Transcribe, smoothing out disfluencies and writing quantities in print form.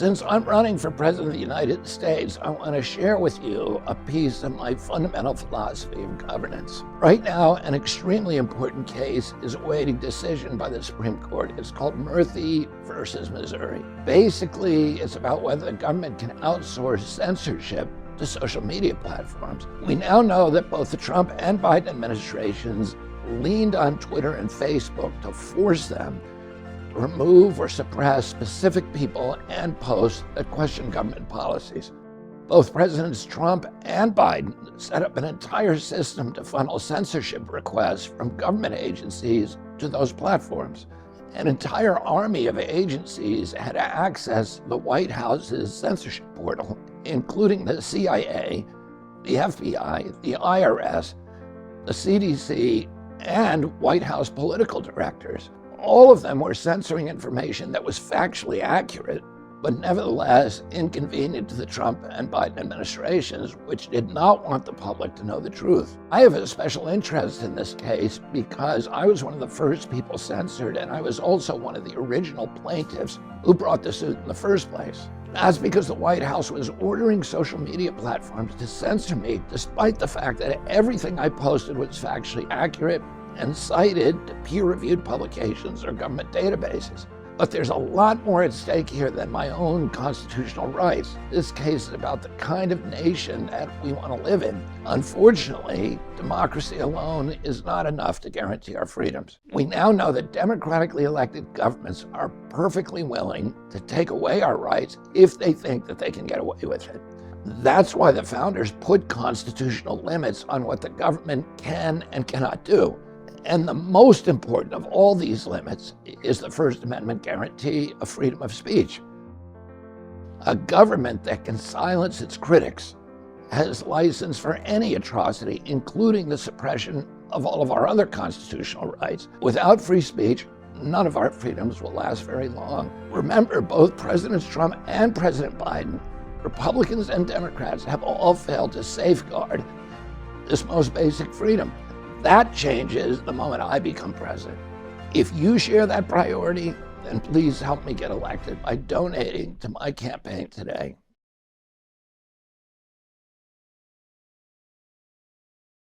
Since I'm running for President of the United States, I want to share with you a piece of my fundamental philosophy of governance. Right now, an extremely important case is awaiting decision by the Supreme Court. It's called Murthy versus Missouri. Basically, it's about whether the government can outsource censorship to social media platforms. We now know that both the Trump and Biden administrations leaned on Twitter and Facebook to force them to remove or suppress specific people and posts that question government policies. Both Presidents Trump and Biden set up an entire system to funnel censorship requests from government agencies to those platforms. An entire army of agencies had access to the White House's censorship portal, including the CIA, the FBI, the IRS, the CDC, and White House political directors. All of them were censoring information that was factually accurate, but nevertheless inconvenient to the Trump and Biden administrations, which did not want the public to know the truth. I have a special interest in this case because I was one of the first people censored, and I was also one of the original plaintiffs who brought the suit in the first place. That's because the White House was ordering social media platforms to censor me, despite the fact that everything I posted was factually accurate and cited peer-reviewed publications or government databases. But there's a lot more at stake here than my own constitutional rights. This case is about the kind of nation that we want to live in. Unfortunately, democracy alone is not enough to guarantee our freedoms. We now know that democratically elected governments are perfectly willing to take away our rights if they think that they can get away with it. That's why the founders put constitutional limits on what the government can and cannot do. And the most important of all these limits is the First Amendment guarantee of freedom of speech. A government that can silence its critics has license for any atrocity, including the suppression of all of our other constitutional rights. Without free speech, none of our freedoms will last very long. Remember, both Presidents Trump and President Biden, Republicans and Democrats, have all failed to safeguard this most basic freedom. That changes the moment I become president. If you share that priority, then please help me get elected by donating to my campaign today.